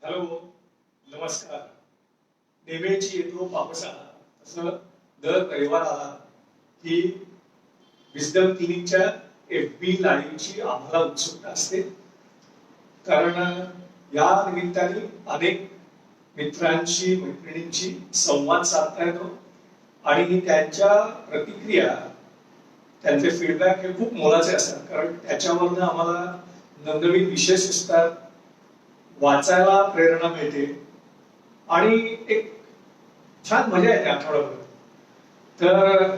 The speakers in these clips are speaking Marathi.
हॅलो, नमस्कार. नेहमीची येतो पावसाळा, तसं दर रविवाराला ही विस्डम क्लिनिकच्या FB लाईव्हची आम्हाला उत्सुकता असते. कारण या निमित्ताने अनेक मित्रांशी मैत्रिणींशी संवाद साधता येतो आणि त्यांच्या प्रतिक्रिया, त्यांचे फीडबॅक हे खूप मोलाचे असतात. कारण त्याच्यावरनं आम्हाला नवनवीन विषय सुचतात, वाचायला प्रेरणा मिळते आणि एक छान मजा येते आठवड्याभर. तर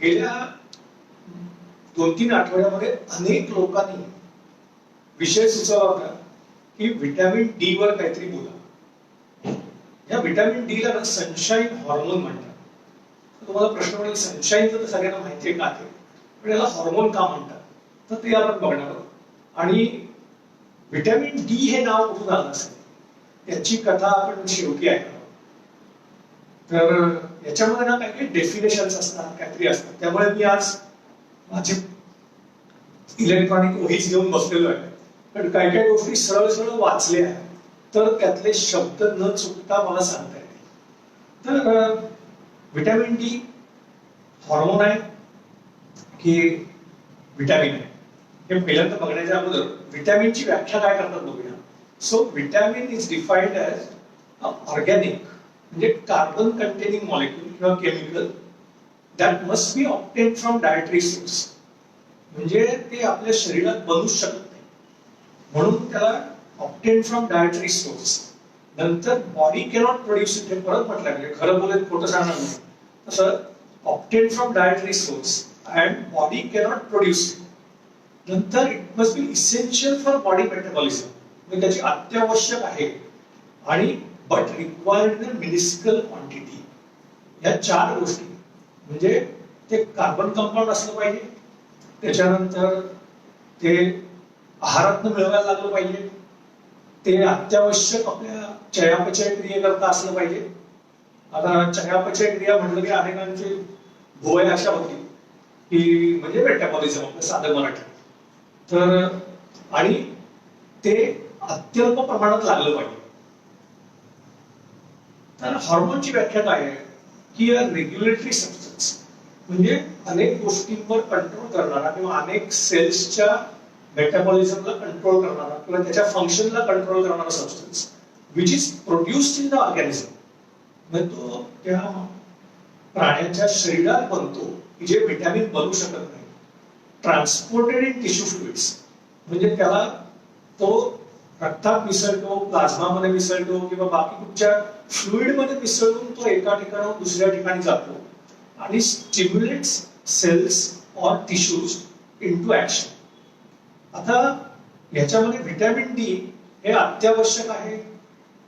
गेल्या 2-3 आठवड्यामध्ये अनेक लोकांनी विषय सुचवला होता की व्हिटॅमिन डी वर काहीतरी बोला. या व्हिटॅमिन डी ला सनशाईन हॉर्मोन म्हणतात. तुम्हाला प्रश्न पडेल, सनशाईन तर सगळ्यांना माहिती आहे का ते, पण याला हॉर्मोन का म्हणतात, तर ते आपण बघणार आहोत. आणि व्हिटॅमिन डी हे नाव कुठून आलं असेल याची कथा आपण शेवटी ऐकणार. तर याच्यामध्ये ना काही डेफिनेशन्स असतात, काहीतरी असतात. त्यामुळे मी आज माझी इलेक्ट्रॉनिक वहीच घेऊन बसलेलो आहे, पण काही काही गोष्टी सरळ सरळ वाचल्या तर त्यातले शब्द न चुकता मला सांगता येतील. तर व्हिटॅमिन डी हॉर्मोन आहे की व्हिटॅमिन आहे हे पहिल्यांदा बघण्याच्या अगोदर व्हिटॅमिनची व्याख्या काय करतात बघूया. So vitamin is defined as organic, म्हणजे कार्बन कंटेनिंग मॉलिक्युल किंवा chemical that must be obtain from dietary source. म्हणजे ते आपल्या शरीरात बनूच शकत नाही, म्हणून त्याला ऑब्टेन फ्रॉम डायटरी सोर्स. नंतर बॉडी कॅनॉट प्रोड्यूस इट, हे परत म्हटलं, म्हणजे खरं बोलत खोटं सांगणार नाही. तसं obtain from dietary source and body cannot produce it. नंतर it must be essential for body metabolism, म्हणजे त्याची अत्यावश्यक आहे आणि but required in minuscule quantity. या 4 गोष्टी, म्हणजे ते कार्बन कंपाऊंड असलं पाहिजे, त्याच्यानंतर ते आहारातनं मिळवायला लागलं पाहिजे, ते अत्यावश्यक आपल्या चयापचय क्रियेकरता असलं पाहिजे. आता चयापचय क्रिया म्हटलं की अनेकांची भोवया अशा होती की म्हणजे मेटाबॉलिझम आपलं साधं मराठी. तर आणि ते अत्यल्प प्रमाणात लागलं पाहिजे. तर हॉर्मोनची व्याख्या काय आहे की रेग्युलेटरी सबस्टन्स, म्हणजे अनेक गोष्टींवर कंट्रोल करणारा किंवा अनेक सेल्सच्या मेटाबॉलिझमला कंट्रोल करणारा किंवा त्याच्या फंक्शनला कंट्रोल करणारा substance which is produced in the organism. म्हणजे तो त्या प्राण्याच्या शरीरात बनतो की जे व्हिटॅमिन बनू शकत नाही. ट्रान्सपोर्टेड इन टिश्यू फ्लुइड्स, म्हणजे त्याला तो रक्तात मिसळतो, प्लाझ्मामध्ये मिसळतो किंवा बाकी कुठच्या फ्लुइड मध्ये मिसळून तो एका ठिकाणाहून दुसऱ्या ठिकाणी जातो आणि stimulates cells or tissues into action. आता याच्यामध्ये व्हिटॅमिन डी हे अत्यावश्यक आहे,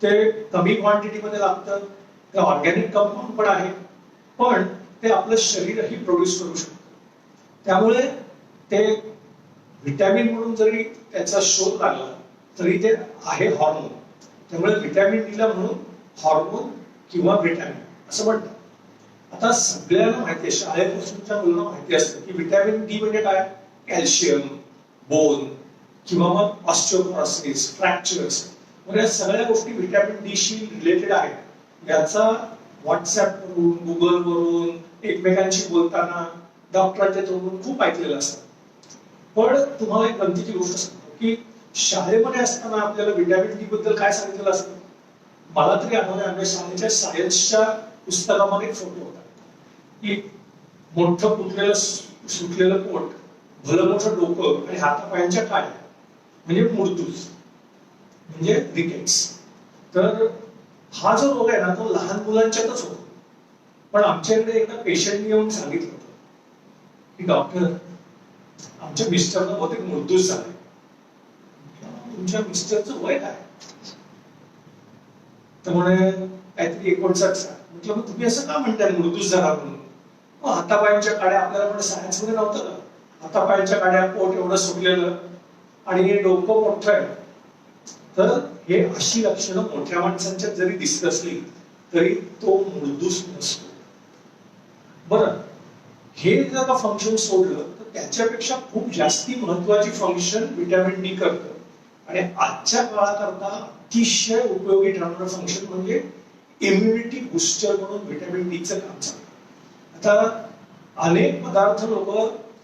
ते कमी क्वांटिटीमध्ये लागतं, ते ऑर्गॅनिक कंपाऊंड पण आहे, पण ते आपलं शरीरही प्रोड्यूस करू शकतं. त्यामुळे ते व्हिटॅमिन म्हणून जरी त्याचा शोध लागला तरी ते आहे हॉर्मोन. त्यामुळे व्हिटॅमिन डीला म्हणून हॉर्मोन किंवा व्हिटॅमिन असं म्हणतात. आता सगळ्यांना माहिती आहे, शाळेपासूनच्या मुलांना माहिती असतं की व्हिटॅमिन डी म्हणजे काय, कॅल्शियम, बोन किंवा मग ऑस्टिओपोरोसिस, फ्रॅक्चर्स, म्हणजे सगळ्या गोष्टी व्हिटॅमिन डी शी रिलेटेड आहेत. याचा व्हॉट्सअपवरून, गुगलवरून, एकमेकांशी बोलताना, डॉक्टरांच्या तोंडून खूप ऐकलेलं असतं. पण तुम्हाला एक गमतीची गोष्ट सांगतो की शाळेमध्ये असताना आपल्याला व्हिटॅमिन डी बद्दल काय सांगितलेलं असतं. मला तरी आठवतं, आमच्या शाळेच्या सायन्सच्या पुस्तकामध्ये एक फोटो होता की मोठं फुटलेलं सुटलेलं पोट, भलं मोठं डोकं आणि हातापायांच्या काड्या, म्हणजे मुडतूज, म्हणजे रिकेट्स. तर हा जो रोग आहे ना तो लहान मुलांच्यातच होतो. पण आमच्याकडे एकदा पेशंटने येऊन सांगितलं होतं की डॉक्टर, आमच्या मिस्टरला बहुतेक मुडतूज झाले. तुमच्या मिस्टरचं वय काय, तर म्हणे काहीतरी 59. म्हटलं मग तुम्ही असं का म्हणताय मुडतूज झाला म्हणून. हातापायांच्या काड्या, आपल्याला पण सायन्स मध्ये नव्हतं का, हातापायांच्या काड्या, पोट एवढं सुटलेलं आणि डोकं मोठं आहे. तर हे अशी लक्षणं मोठ्या माणसांच्यात जरी दिसत असली तरी तो मुडतूज नसतो. बरं, हे जर का फंक्शन सोडलं तर त्याच्यापेक्षा खूप जास्ती महत्वाची फंक्शन व्हिटॅमिन डी करतं आणि आजच्या काळाकरता अतिशय उपयोगी ठरणारं फंक्शन म्हणजे इम्युनिटी बुस्टर म्हणून व्हिटॅमिन डीचं काम चालतं. आता अनेक पदार्थ लोक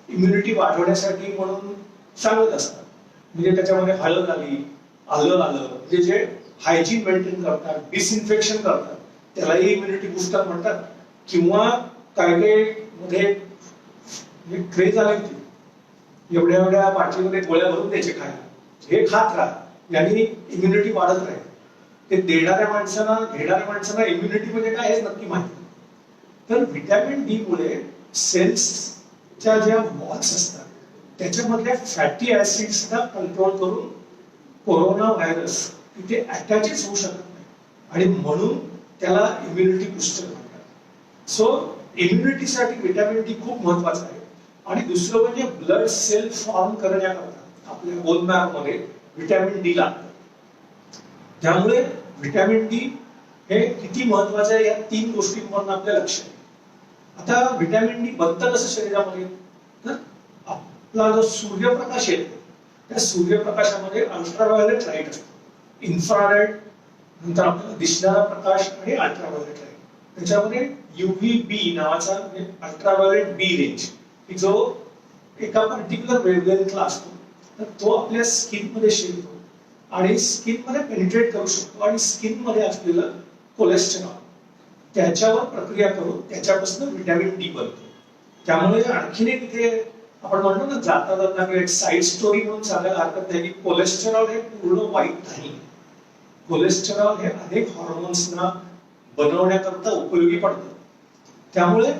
इम्युनिटी वाढवण्यासाठी म्हणून सांगत असतात. म्हणजे त्याच्यामध्ये हळद आली, आलं आलं, म्हणजे जे हायजीन मेंटेन करतात, डिसइन्फेक्शन करतात, त्यालाही इम्युनिटी बुस्टर म्हणतात. किंवा काय काय मध्ये क्रेज आली होती, एवढ्या एवढ्या बाटलीमध्ये गोळ्या भरून द्यायचे खायला, हे खात राहा, यांनी इम्युनिटी वाढत राहील. ते घेणाऱ्या माणसांना इम्युनिटी म्हणजे काय हे नक्की माहिती. तर व्हिटॅमिन डी मुळे सेल्सच्या ज्या वॉल्स असतात त्याच्यामधल्या फॅटी ऍसिड्सना कंट्रोल करून कोरोना व्हायरस तिथे अटॅचच होऊ शकत नाही, आणि म्हणून त्याला इम्युनिटी बुस्टर म्हणतात. सो इम्युनिटीसाठी व्हिटॅमिन डी खूप महत्वाचं आहे. आणि दुसरं म्हणजे ब्लड सेल फॉर्म करण्याकरता आपल्या बोन मॅरो मध्ये व्हिटॅमिन डी लागतं. त्यामुळे व्हिटॅमिन डी हे किती महत्वाचं आहे या 3 गोष्टींवरून आपल्या लक्षात येईल. आता व्हिटॅमिन डी बनतं कसं शरीरामध्ये, तर आपला जो सूर्यप्रकाश येतो त्या सूर्यप्रकाशामध्ये अल्ट्राव्हायोलेट लाईट असतो, इन्फ्रारेड, नंतर आपल्याला दिसणारा प्रकाश आणि अल्ट्राव्हायोलेट लाईट. त्याच्यामध्ये UVB नावाचा म्हणजे अल्ट्राव्हायोलेट बी रेंज, जो एका पर्टिक्युलर वेव्हलेंथला असतो, तर तो आपल्या स्किन मध्ये शिरतो आणि स्किन मध्ये पेनिट्रेट करू शकतो, आणि स्किन मध्ये असलेलं कोलेस्टेरॉल त्याच्यावर प्रक्रिया करून त्याच्यापासून व्हिटॅमिन डी बनतो. त्यामुळे आणखीन एक इथे आपण म्हणतो ना, जाता जाता एक साईड स्टोरी म्हणून सांगायला हरकत नाही की कोलेस्टेरॉल हे पूर्ण वाईट नाही. कोलेस्टेरॉल हे अनेक हॉर्मोन्सना बनवण्याकरता उपयोगी पडतं. त्यामुळे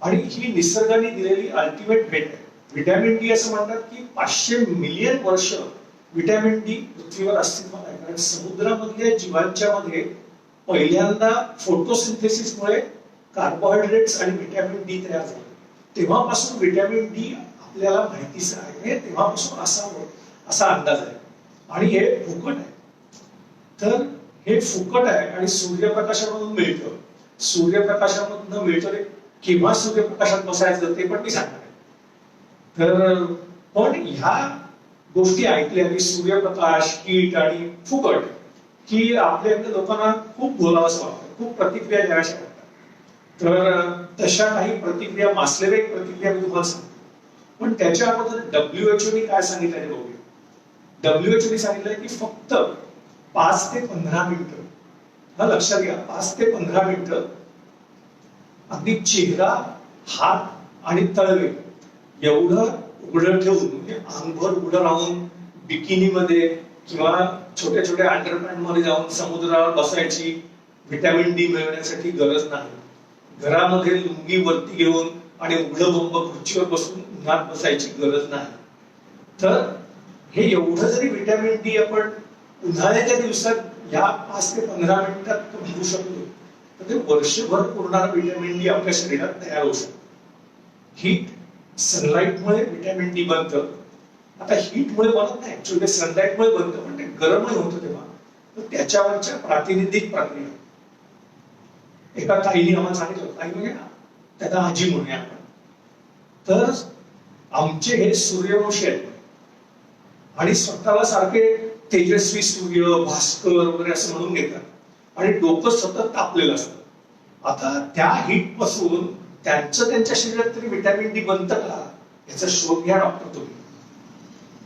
आणि ही निसर्गाने दिलेली अल्टिमेट भेट आहे. व्हिटॅमिन डी असं म्हणतात की 500 मिलियन वर्ष व्हिटॅमिन डी पृथ्वीवर अस्तित्वात आहे. कारण समुद्रामधल्या जीवांच्या मध्ये पहिल्यांदा फोटोसिंथेसिसमुळे कार्बोहायड्रेट्स आणि व्हिटॅमिन डी तयार झाले. तेव्हापासून व्हिटॅमिन डी आपल्याला माहितीच आहे, तेव्हापासून असा अंदाज आहे. आणि हे फुकट आहे. तर हे फुकट आहे आणि सूर्यप्रकाशामधून मिळतं. सूर्यप्रकाशामधून मिळतं, केव्हा सूर्यप्रकाशात बसायचं ते पण मी सांगणार आहे. तर पण ह्या गोष्टी ऐकल्या की सूर्यप्रकाश, हीट आणि फुकट, की आपल्या लोकांना खूप बोलावंसं वाटतं, खूप प्रतिक्रिया द्याव्याशा वाटतात. तर तशा काही प्रतिक्रिया, मासलेवेक प्रतिक्रिया मी तुम्हाला सांगतो. पण त्याच्या अगोदर WHO काय सांगितलंय बघूया. WHO सांगितलंय की फक्त 5 ते 15 मिनिटं, हा लक्षात घ्या, 5 ते 15 मिनिटं अगदी चेहरा, हात आणि तळवे एवढं उघडं ठेवून, म्हणजे अंगभर उघडं राहून बिकिनीमध्ये किंवा छोट्या छोट्या अंडरपॅन्ट मध्ये जाऊन समुद्रावर बसायची व्हिटॅमिन डी मिळवण्यासाठी गरज नाही. घरामध्ये लुंगी वरती घेऊन आणि उघडं बोंब खुर्चीवर बसून उन्हात बसायची गरज नाही. तर हे एवढं जरी व्हिटॅमिन डी आपण उन्हाळ्याच्या दिवसात या 5 ते 15 मिनिटात घेऊ शकतो, तर ते वर्षभर पुरणारं व्हिटॅमिन डी आपल्या शरीरात तयार होऊ शकतं. हीट, सनलाईटमुळे व्हिटॅमिन डी बनतं. आता हीटमुळे बनत नाही, ऍक्च्युअली सनलाईटमुळे बनतं, पण ते गरमही होतं तेव्हा. तर त्याच्यावरच्या प्रातिनिधिक प्रक्रिया एका ताईने आम्हाला सांगितलं, ताई म्हणजे त्याला आजी म्हणूया आपण. तर आमचे हे सूर्यवंशी आहेत आणि स्वतःला सारखे तेजस्वी सूर्य, भास्कर वगैरे असं म्हणून घेतात आणि डोकं सतत तापलेलं असतं. आता त्या हीट पासून त्यांच्या शरीरात तरी व्हिटॅमिन डी बनतं का, याचा शोध घ्या डॉक्टर तुम्ही.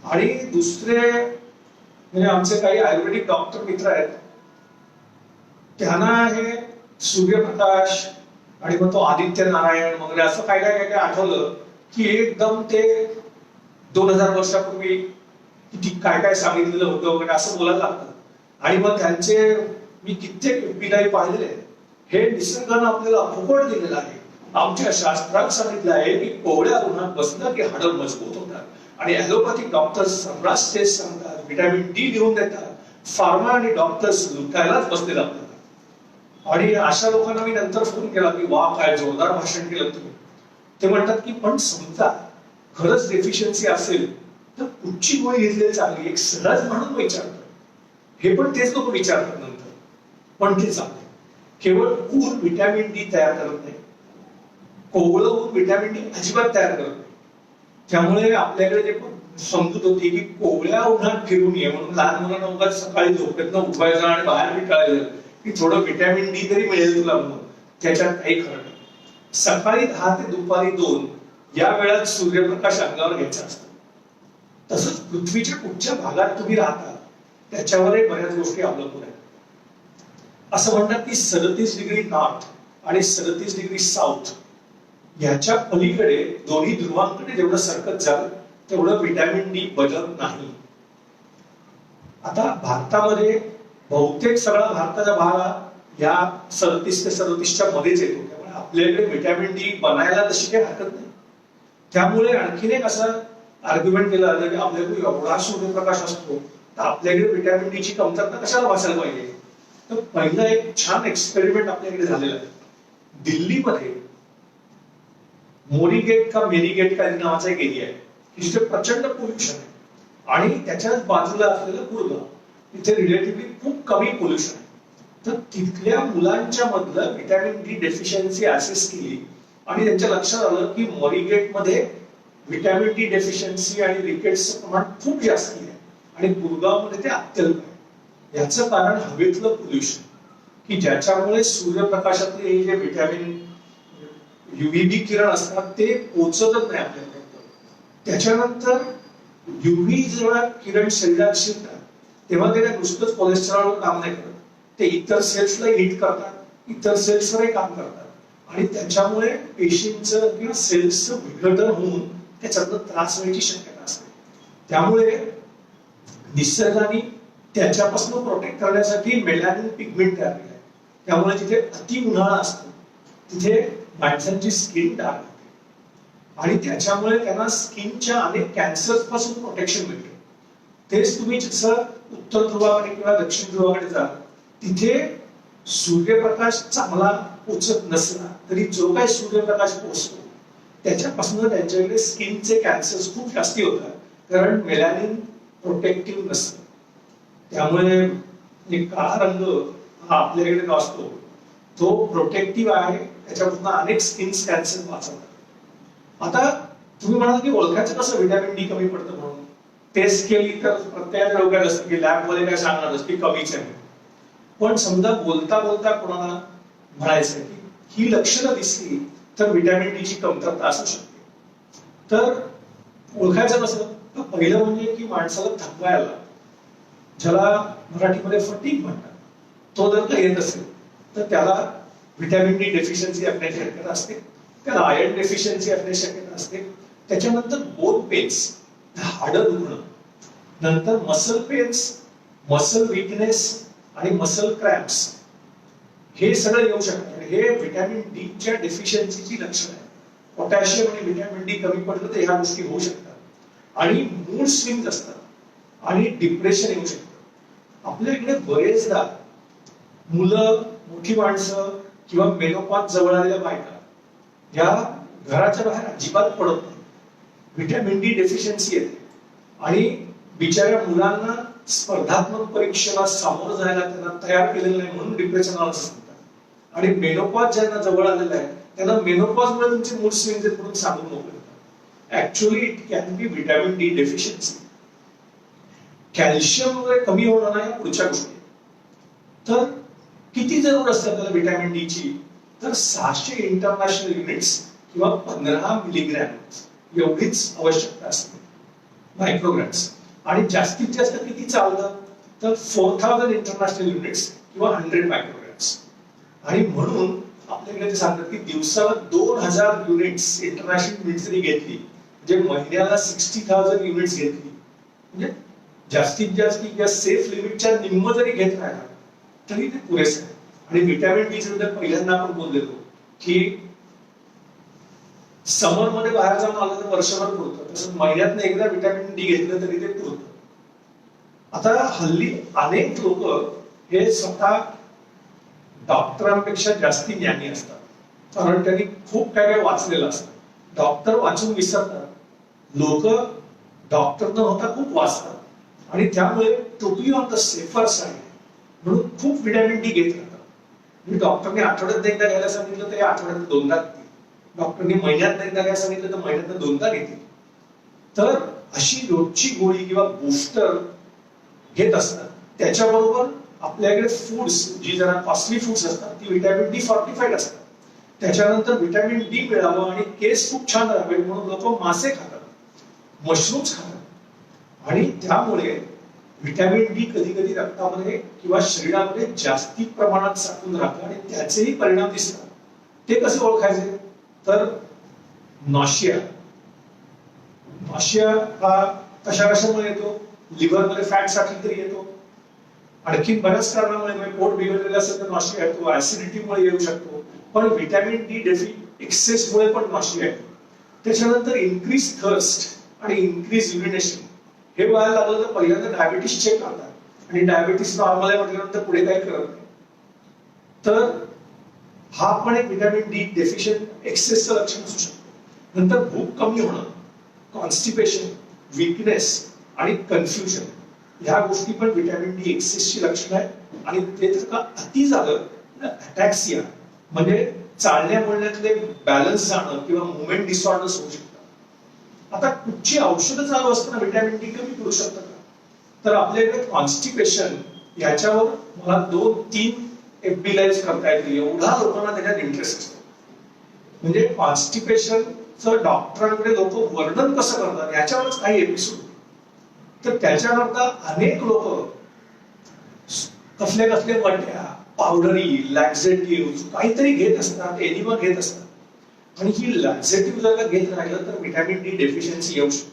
आणि दुसरे म्हणजे आमचे काही आयुर्वेदिक डॉक्टर मित्र आहेत, त्यांना हे सूर्यप्रकाश आणि मग तो आदित्य नारायण वगैरे असं काय काय काय आठवलं की एकदम ते 2000 वर्षापूर्वी किती काय काय सांगितलेलं होतं वगैरे असं बोलायला लागतं. आणि मग त्यांचे मी कित्येक पिढाई पाहिलेले आहेत. हे निसर्गानं आपल्याला फुकट दिलेलं आहे. आमच्या शास्त्रात सांगितलं आहे की कोवळ्या उन्हात बसलं की हाडं मजबूत होतात. आणि ॲलोपॅथिक डॉक्टर्स सर्रास तेच सांगतात, व्हिटॅमिन डी लिहून देतात. फार्मा आणि डॉक्टर्स लुटायलाच बसलेत आपल्याला. आणि अशा लोकांना मी नंतर फोन केला की वा काय जोरदार भाषण केलं तुम्ही. ते म्हणतात की पण समजा खरंच डेफिशियन्सी असेल तर कुठची गोळी घेतलेली चांगली, एक सहज म्हणून विचारतात. हे पण तेच लोक विचारतात नंतर, पण ते चांगलं. केवळ ऊन व्हिटॅमिन डी तयार करत नाही, कोवळं ऊन व्हिटॅमिन डी अजिबात तयार करत नाही. त्यामुळे आपल्याकडे जे पण समजूत होती की कोवळ्या उन्हात फिरून ये म्हणून लहान मुलांना उगाच सकाळी झोपेतनं उठवायचं आणि बाहेर विटाळायचं की थोडं व्हिटॅमिन डी तरी मिळेल तुला म्हणून. त्याच्यात काही खरं नाही. सकाळी 10 ते दुपारी 2 या वेळात सूर्यप्रकाश अंगावर घ्यायचा असतो. तसंच पृथ्वीच्या कुठच्या भागात तुम्ही राहता त्याच्यावरही बऱ्याच गोष्टी अवलंबून आहेत. असं म्हणतात की 37 डिग्री नॉर्थ आणि 37 डिग्री साऊथ याच्या पलीकडे दोन्ही ध्रुवांकडे जेवढं सरकत जाल तेवढं व्हिटॅमिन डी बदलत नाही. आता भारतामध्ये बहुतेक सगळा भारताचा भाग या 37 ते 37च्या मध्येच येतो. त्यामुळे आपल्याकडे व्हिटॅमिन डी बनायला तशी काही हरकत नाही. त्यामुळे आणखीन एक असं आर्ग्युमेंट केलं जातं की आपल्याकडे एवढा सूर्यप्रकाश असतो तर आपल्याकडे व्हिटॅमिन डी ची कमतरता कशाला भासायला पाहिजे. तर पहिलं एक छान एक्सपेरिमेंट आपल्याकडे झालेलं आहे. दिल्लीमध्ये मोरीगेट का मेरीगेट का नावाचा एक एरिया आहे जिथे प्रचंड पोल्युशन आहे आणि त्याच्याच बाजूला असलेलं गुरगाव तिथे रिलेटिव्हली खूप कमी पोल्युशन आहे. तर तिथल्या मुलांच्या मधलं व्हिटॅमिन डी डेफिशियन्सी असेस केली आणि त्यांच्या लक्षात आलं की मोरीगेट मध्ये व्हिटॅमिन डी डेफिशियन्सी आणि रिकेट्सचं प्रमाण खूप जास्त आहे आणि गुरगाव मध्ये ते अत्यल्प आहे. याचं कारण हवेतलं पोल्युशन की ज्याच्यामुळे सूर्यप्रकाशातले हे जे व्हिटॅमिन युव्हीबी किरण असतात ते पोहोचतच नाही आपल्यापर्यंत. त्याच्यानंतर युव्ही जेव्हा किरण शरीरात शिरतात तेव्हा ते नुसतंच कोलेस्टेरॉलवर काम नाही करत, ते इतर सेल्सला हिट करतात, इतर सेल्सवरही काम करतात आणि त्याच्यामुळे पेशींचं किंवा सेल्सचं विघटन होऊन त्याच्यातनं त्रास व्हायची शक्यता असते. त्यामुळे निसर्गाने त्याच्यापासून प्रोटेक्ट करण्यासाठी मेलॅनिन पिगमेंट तयार केलं. त्यामुळे जिथे अति उन्हाळा असतो तिथे माणसांची स्किन डार्क होते आणि त्याच्यामुळे त्यांना स्किनच्या अनेक कॅन्सर पासून प्रोटेक्शन मिळते. तेच तुम्ही जसं उत्तर ध्रुवाकडे किंवा दक्षिण ध्रुवाकडे जा तिथे सूर्यप्रकाश चांगला पोचत नसला तरी जो काही सूर्यप्रकाश पोचतो त्याच्यापासून त्यांच्याकडे स्किनचे कॅन्सर खूप जास्ती होतात कारण मेलॅनिन प्रोटेक्टिव्ह नसतं. त्यामुळे काळा रंग हा आपल्याकडे जो असतो तो प्रोटेक्टिव्ह आहे, त्याच्यापासून अनेक स्किन कॅन्सर वाचवतात. आता तुम्ही म्हणाल की ओळखायचं कसं व्हिटॅमिन डी कमी पडतं म्हणून. टेस्ट केली तर प्रत्येकाच्या डोक्यात असतं की लॅब मध्ये काय सांगणार की कमीच आहे. पण समजा बोलता बोलता कोणाला म्हणायचं की ही लक्षणं दिसली तर व्हिटॅमिन डी ची कमतरता असू शकते. तर ओळखायचं कसं. तर पहिलं म्हणजे की माणसाला थकवायला ज्याला मराठीमध्ये फटीग म्हणतात तो जर का येत असेल तर त्याला व्हिटॅमिन डी डेफिशियन्सी असण्याची शक्यता असते, त्याला आयर्न डेफिशियन्सी असण्याची शक्यता असते. त्याच्यानंतर बोन पेन्स, हाडं दुखणं, नंतर मसल पेन्स, मसल वीकनेस आणि मसल क्रॅम्प्स हे सगळं येऊ शकतं. हे व्हिटॅमिन डी च्या डेफिशियन्सीची लक्षणं आहे. पोटॅशियम आणि व्हिटॅमिन डी कमी पडलं तर ह्या गोष्टी होऊ शकतात आणि मूड स्विंग असतात आणि डिप्रेशन येऊ शकतं. आपल्या इकडे बरेचदा मुलं, मोठी माणसं किंवा मेनोपॉज जवळ आलेल्या बायका या घराच्या बाहेर अजिबात पडत नाही. व्हिटॅमिन डी डेफिशियन्सी येते आणि बिचाऱ्या मुलांना स्पर्धात्मक परीक्षेला सामोरं जायला त्यांना तयार केलेलं नाही म्हणून डिप्रेशन आलं असं म्हणतात. आणि मेनोपॉज ज्यांना जवळ आलेला आहे त्यांना मेनोपॉजमुळे तुमचे मूड स्विंग म्हणून सांगून मोकळे. Actually it can be vitamin D deficiency. Calcium वगैरे कमी होणं नाही पुढच्या गोष्टी. तर किती जरूर असते आपल्याला व्हिटॅमिन डी ची. तर 600 इंटरनॅशनल युनिट्स किंवा 15 मिलीग्रॅम एवढीच आवश्यकता असते मायक्रोग्रॅम्स. आणि जास्तीत जास्त किती चालतं तर 4000 इंटरनॅशनल युनिट्स किंवा 100 मायक्रोग्रॅम्स. आणि म्हणून आपल्याकडे ते सांगतात की दिवसाला 2000 युनिट्स इंटरनॅशनल युनिट्स जरी घेतली म्हणजे महिन्याला 60,000 युनिट्स घेतली म्हणजे जास्तीत जास्त या सेफ लिमिटच्या निम्म जरी घेत राहिला तरी ते पुरेसे आहे. आणि व्हिटॅमिन डी चं पहिल्यांदा आपण बोललेलो की समर मध्ये बाहेर जाऊन आलं तर वर्षभर पुरतं, तसं महिन्यातनं एकदा व्हिटॅमिन डी घेतलं तरी ते पुरतं. आता हल्ली अनेक लोक हे स्वतः डॉक्टरांपेक्षा जास्ती ज्ञानी असतात कारण त्यांनी खूप काय काय वाचलेलं असतं. डॉक्टर वाचून विसरतात, लोक डॉक्टर न होता खूप वाचतात आणि त्यामुळे to be on the safer side म्हणून खूप व्हिटॅमिन डी घेत राहतात. म्हणजे डॉक्टरने आठवड्यात एकदा घ्यायला सांगितलं तर आठवड्यात 2दा घेतील, डॉक्टरने महिन्यात एकदा घ्यायला सांगितलं तर महिन्यात 2दा घेतील. तर अशी रोजची गोळी किंवा बूस्टर घेत असतात. त्याच्याबरोबर आपल्याकडे फूड्स जी जरा कॉस्टली फूड्स असतात ती व्हिटॅमिन डी फॉर्टिफाईड असतात. त्याच्यानंतर व्हिटॅमिन डी मिळावं आणि केस खूप छान राहावे म्हणून लोक मासे खातात, मशरूम्स खातात आणि त्यामुळे व्हिटॅमिन डी कधी कधी रक्तामध्ये किंवा शरीरामध्ये जास्ती प्रमाणात साठून राहतं आणि त्याचेही परिणाम दिसतात. ते कसे ओळखायचे? तर नॉशिया हा कशामुळे येतो? लिव्हरमध्ये फॅट साठली तरी येतो. आणखी बऱ्याच कारणामुळे म्हणजे पोट बिघडलेलं असेल तर नॉशिया येतो, ऍसिडिटीमुळे येऊ शकतो, पण व्हिटॅमिन डी एक्सेसमुळे पण नॉशिया येतो. त्याच्यानंतर इन्क्रीज थर्स्ट आणि इन्क्रीज युरिनेशन हे व्हायला लागलं तर पहिल्यांदा डायबिटीस चेक करतात आणि डायबिटीस नॉर्मल आहे म्हटल्यानंतर पुढे काही करत नाही. तर हा पण एक व्हिटॅमिन डी डेफिशियंट एक्सेसचं लक्षण असू शकतं. नंतर भूक कमी होणं, कॉन्स्टिपेशन, वीकनेस आणि कन्फ्युजन ह्या गोष्टी पण व्हिटॅमिन डी एक्सेसची लक्षणं आहेत. आणि ते जर का अति झालं अटॅक्सिया म्हणजे चालण्या बोलण्यातले बॅलन्स जाणं किंवा मुवमेंट डिसऑर्डर्स होऊ शकतात. आता कुठची औषधं चालू असताना व्हिटॅमिन डी कमी करू शकतात का? तर आपल्याकडे कॉन्स्टिपेशन याच्यावर मला 2-3 FB लाईव्ह करता येतील, एवढा लोकांना त्याच्यात इंटरेस्ट असतो. म्हणजे कॉन्स्टिपेशनचं डॉक्टरांकडे लोक वर्णन कसं करतात याच्यावरच काही एपिसोड. तर त्याच्याकरता अनेक लोक कसले कसले वट्या, पावडरी, लॅक्झेटिव्ह काहीतरी घेत असतात, एनिमा घेत असतात. आणि ही लॅक्झेटिव्ह जर का घेत राहिलं तर व्हिटॅमिन डी डेफिशियन्सी येऊ शकते.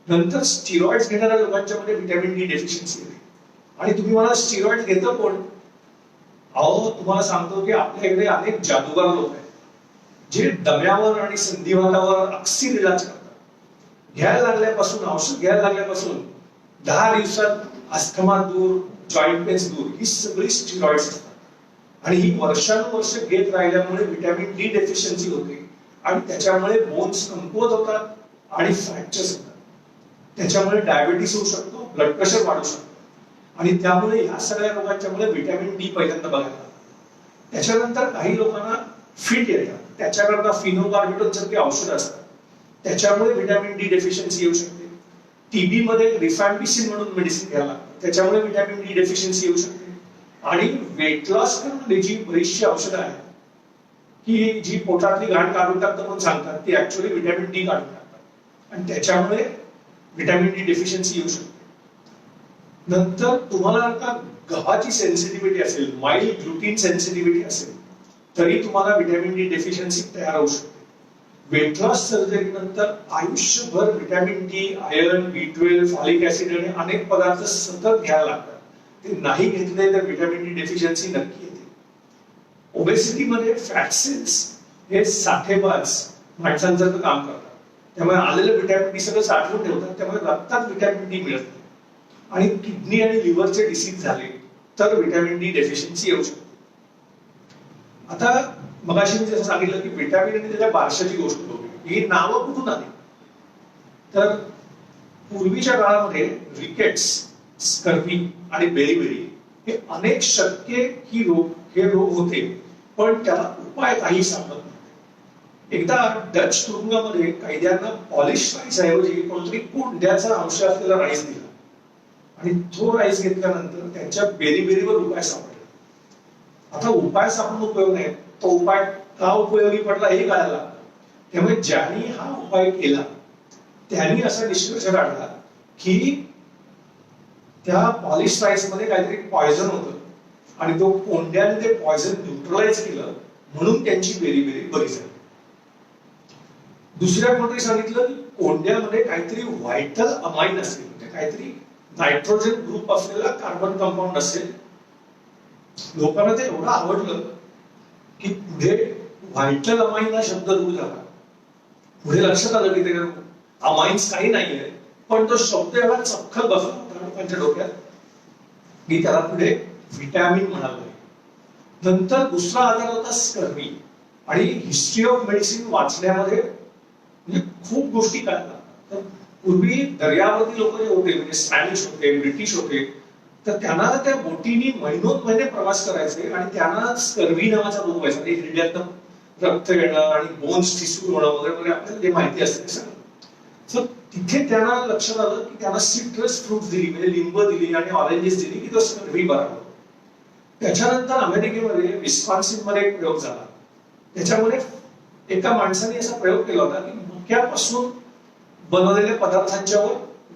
नंतर स्टिरॉइड्स घेणाऱ्या लोकांच्या मध्ये व्हिटॅमिन डी डेफिशियन्सी येते. आणि तुम्ही मला स्टिरॉइड घेतं कोण? अहो तुम्हाला सांगतो की आपल्याकडे अनेक जादूगार लोक आहेत जे दम्यावर आणि संधिवातावर अक्सिर इलाज करतात. घ्यायला लागल्यापासून, औषध घ्यायला लागल्यापासून 10 दिवसात अस्थमा दूर, जॉईंट पेन्स दूर, ही सगळी स्टिरॉइड्स असतात. आणि ही वर्षानुवर्ष घेत राहिल्यामुळे व्हिटॅमिन डी डेफिशियन्सी होते आणि त्याच्यामुळे बोन्स कमकुवत होतात आणि फ्रॅक्चर्स होतात. त्याच्यामुळे डायबिटीस होऊ शकतो, ब्लड प्रेशर वाढू शकतो आणि त्यामुळे ह्या सगळ्या रोगांच्यामुळे व्हिटॅमिन डी पहिल्यांदा बघायला. त्याच्यानंतर काही लोकांना फिट येतात, त्याच्याकरता फिनोबार्बिटोल सारखी औषधं असतात, त्याच्यामुळे व्हिटॅमिन डी डेफिशियन्सी येऊ शकते. टीबी मध्ये रिफॅम्पिसिन म्हणून मेडिसिन घ्यायला लागतं, त्याच्यामुळे व्हिटॅमिन डी डेफिशियन्सी येऊ शकते. आणि वेट लॉस करणारी जी बरीचशी औषधं आहेत की जी पोटातली घाण काढून टाकतं म्हणून सांगतात, ती ऍक्च्युअली व्हिटॅमिन डी काढून टाकतात आणि त्याच्यामुळे व्हिटॅमिन डी डेफिशियन्सी येऊ शकते. नंतर तुम्हाला का गव्हाची सेन्सिटिव्हिटी असेल, माइल्ड ग्लुटीन सेन्सिटिव्हिटी असेल तरी तुम्हाला व्हिटॅमिन डी डेफिशियन्सी तयार होऊ शकते. वेट लॉस सर्जरी नंतर आयुष्यभर vitamin D, iron, B12, folic acid आणि अनेक पदार्थ सतत घ्यायला लागतात. ते नाही घेतले तर व्हिटॅमिन डी डेफिशियन्सी नक्की येते. ओबेसिटी मध्ये फॅट सेल्स हे साठेबाज माणसांचं काम करतात, त्यामुळे आलेलं व्हिटॅमिन डी सगळं साठवून ठेवतात, त्यामुळे रक्तात व्हिटॅमिन डी मिळत नाही. आणि किडनी आणि लिव्हरचे डिसीज झाले तर व्हिटॅमिन डी डेफिशियन्सी येऊ शकते. आता मगाशी मी जसं सांगितलं की व्हिटॅमिन आणि त्याच्या बारशाची गोष्ट बघूया. ही नावं कुठून आली? तर पूर्वीच्या काळामध्ये रिकेट्स, स्कर्वी आणि बेरीबेरी हे अनेक शक्य हे रोग होते, पण त्याला उपाय काही सापडत नव्हते. एकदा डच तुरुंगामध्ये कैद्यांना पॉलिश राईस ऐवजी कोणतरी कोंड्याचा अंश असलेला राईस दिला आणि तो राईस घेतल्यानंतर त्यांच्या बेरीबेरीवर उपाय सापडला. आता उपाय सापडून उपयोग नाही, तो उपाय का उपयोगी पडला हे कळायला लागलं. त्यामुळे ज्यांनी हा उपाय केला त्यांनी असा निष्कर्ष काढला की त्या पॉलिश राईस मध्ये काहीतरी पॉयझन होतं आणि तो कोंड्याने ते पॉयझन न्यूट्रलाइज केलं म्हणून त्यांची बेरीबेरी बरी झाली. दुसऱ्या कोणतरी सांगितलं कोंड्यामध्ये काहीतरी व्हायटल अमाइन असेल, म्हणजे काहीतरी नायट्रोजन ग्रुप असलेला कार्बन कंपाऊंड असेल. लोकांना ते एवढं आवडलं की पुढे व्हायटल अमाइन हा शब्द रूढ झाला. पुढे लक्षात आलं की ते अमाइन्स काही नाहीये, पण तो शब्द एवढा चपखल बसला होता लोकांच्या डोक्यात की त्याला पुढे व्हिटॅमिन म्हणाले. नंतर दुसरा आजार होता स्कर्वी. आणि हिस्ट्री ऑफ मेडिसिन वाचण्यामध्ये म्हणजे खूप गोष्टी कळतात. तर पूर्वी दर्यावरती लोक जे होते म्हणजे स्पॅनिश होते, ब्रिटिश होते, तर त्यांना त्या बोटीनी महिने प्रवास करायचे आणि त्यांना स्कर्वी नावाचा रोग व्हायचा. हृदयात रक्त येणं आणि बोन्स ठिसूळ होणं वगैरे वगैरे आपल्याला जे माहिती असते सगळं. तिथे त्यांना लक्षात आलं की त्यांना सिट्रस फ्रुट्स दिली, म्हणजे लिंब दिली आणि ऑरेंजेस दिली की तो स्कर्वी बरा होतो. त्याच्यानंतर अमेरिकेमध्ये विस्कॉन्सिन मध्ये एक प्रयोग झाला. त्याच्यामध्ये एका माणसाने असा प्रयोग केला होता की मक्यापासून बनवलेल्या पदार्थांच्यावर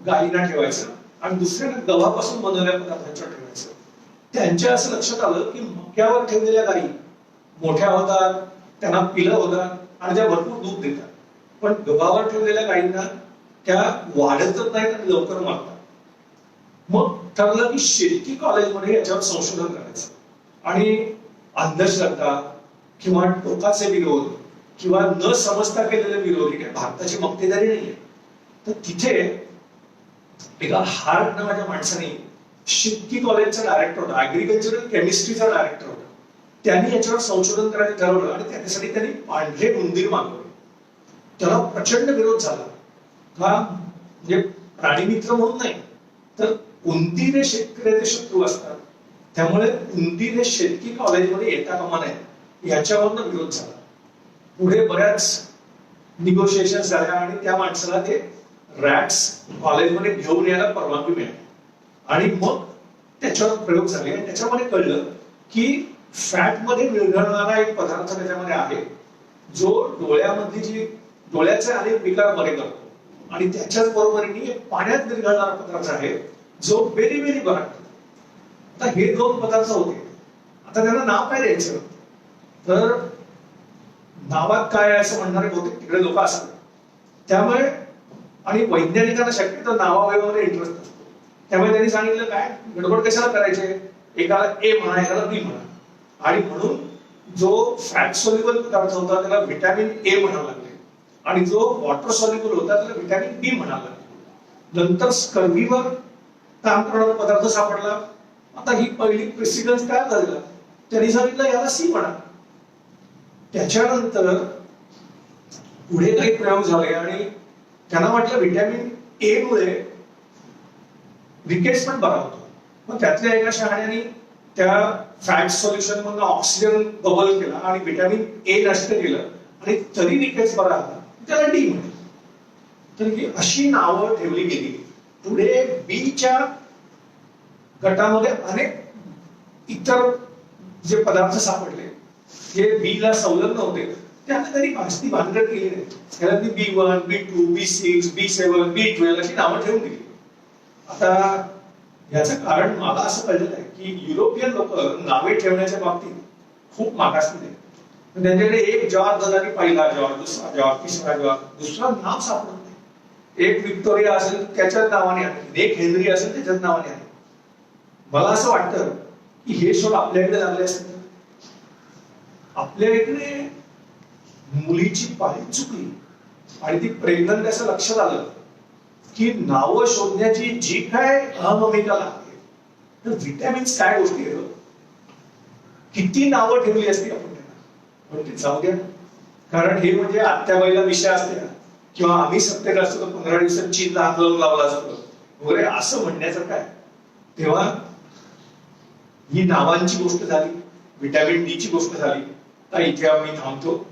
गायींना ठेवायचं आणि दुसऱ्या गव्हापासून बनवलेल्या पदार्थांच्यावर ठेवायचं. त्यांच्या असं लक्षात आलं की मक्यावर ठेवलेल्या गायी मोठ्या होतात, त्यांना पिलं होतात आणि त्या भरपूर दूध देतात. पण गव्हावर ठेवलेल्या गायींना त्या वाढतच नाहीत आणि लवकर मरतात. मग ठरलं की शेती कॉलेजमध्ये याच्यावर संशोधन करायचं आणि अंधश्रद्धा किंवा टोकाचे विरोध किंवा न समजता केलेले विरोध ही भारताची मक्तेदारी नाहीये. तर तिथे एका हार्ट नावाच्या माणसाने, शेती कॉलेजचा डायरेक्टर होता, ऍग्रिकल्चरल केमिस्ट्रीचा डायरेक्टर होता, त्यांनी याच्यावर संशोधन करायचं ठरवलं आणि त्याच्यासाठी त्यांनी पांढरे उंदीर मागवले. त्याला प्रचंड विरोध झाला. हा म्हणजे प्राणीमित्र म्हणून नाही, तर उंदीर हे शेतकऱ्याचे शत्रू असतात, त्यामुळे उंदीर हे शेतकी कॉलेजमध्ये येता कामा नये याच्यावरनं विरोध झाला. पुढे बऱ्याच निगोशिएशन झाल्या आणि त्या माणसाला ते रॅट्स कॉलेजमध्ये घेऊन यायला परवानगी मिळाली आणि मग त्याच्यावर प्रयोग झाले आणि त्याच्यामध्ये कळलं की फॅट मध्ये विरघळणारा एक पदार्थ त्याच्यामध्ये आहे जो डोळ्यामधली जी डोळ्याचे अनेक विकार बरे करतो आणि त्याच्याच बरोबरीने पाण्यात विरघळणारा पदार्थ आहे जो व्हेरी व्हेरी बरा करतो. आता हे दोन पदार्थ होते. आता त्यांना नाव काय द्यायचं, तर नावात काय आहे असं म्हणणारे बहुतेक तिकडे लोक असतात. त्यामुळे आणि वैज्ञानिकांना शक्यतो नावावयामध्ये इंटरेस्ट असतो, त्यामुळे त्यांनी सांगितलं काय गडबड कशाला करायचे, एकाला ए म्हणा एकाला बी म्हणा. आणि म्हणून जो फॅट सोल्युबल पदार्थ होता त्याला व्हिटॅमिन ए म्हणावं लागले आणि जो वॉटर सॉल्युबल होता त्याला व्हिटॅमिन बी म्हणावं लागले. नंतर स्कर्वीवर काम करणारा पदार्थ सापडला. आता ही पहिली प्रेसिडन्स काय झालं, त्यांनी सांगितलं याला सी म्हणा. त्याच्यानंतर पुढे काही प्रयोग झाले आणि त्यांना वाटलं व्हिटॅमिन ए मुळे रिकेट्स पण बरा होतो. मग त्यातल्या एका शहाण्याने त्या फॅट सोल्युशन मधून ऑक्सिजन बबल केला आणि व्हिटॅमिन ए नष्ट केलं आणि तरी रिकेट्स बरा आला, त्याला डी म्हणलं. तर ही अशी नावं ठेवली गेली. पुढे बीच्या गटामध्ये अनेक इतर जे पदार्थ सापडले जे बीला संलग्न होते, त्यांना कधी भासती भानगड केली नाही. त्याला ती B1, B2, B6, B7, B12 अशी नावं ठेवून दिली. आता याचं कारण मला असं कळलेलं आहे की युरोपियन लोक नावे ठेवण्याच्या बाबतीत खूप मागासलेले आहेत. त्यांच्याकडे एक जॉर्ज झाला की पहिला जॉर्ज, दुसरा जॉर्ज, तिसरा जॉर्ज, दुसरा नाव सापडत नाही. एक विक्टोरिया असेल त्याच्याच नावाने आहे, एक हेनरी असेल त्याच्याच नावाने आहे. मला असं वाटतं की हे शोध आपल्याकडे लागले असेल. आपल्या इकडे मुलीची पाळी चुकली आणि ती प्रेग्नंट असं लक्षात आलं की नावं शोधण्याची जी काय अहममिका लागते, तर व्हिटॅमिन्स काय गोष्टी आहेत, किती नावं ठेवली असती आपण त्यांना. पण ते जाऊ द्या, कारण हे म्हणजे आत्याबाईला विषय असते किंवा आम्ही सत्तेत असतो तर 15 दिवसात चीनला हात लावला असतो वगैरे असं म्हणण्याचं काय. तेव्हा ही नावांची गोष्ट झाली, व्हिटॅमिन डी ची गोष्ट झाली. तर इथे आम्ही थांबतो.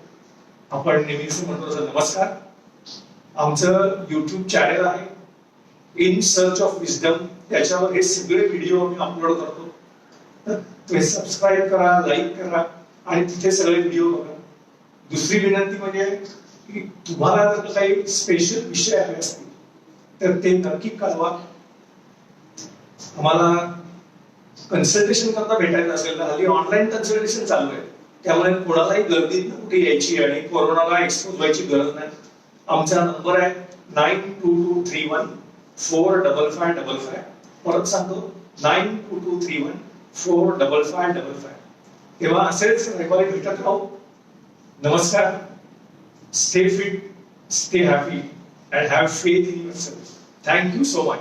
आपण नेहमीच म्हणतो नमस्कार. आमचं युट्यूब चॅनल आहे इन सर्च ऑफ विजडम, त्याच्यावर हे सगळे व्हिडिओ आम्ही अपलोड करतो. तर तुम्ही सबस्क्राईब करा, लाईक करा आणि तिथे सगळे व्हिडिओ बघा. दुसरी विनंती म्हणजे की तुम्हाला जर काही स्पेशल विषय हवे असतील तर ते नक्की कळवा. आम्हाला कन्सल्टेशन करता भेटायचं असेल तर हल्ली ऑनलाईन कन्सल्टेशन चालू आहे, त्यामुळे कोणालाही गर्दीत कुठे यायची आणि कोरोनाला एक्सपोज व्हायची गरज नाही. आमचा नंबर आहे 9223145555. परत सांगतो 9223145555. तेव्हा असेच रविवारी भेटत राहू. नमस्कार. Stay fit, stay happy and have faith in yourself. Thank you so much.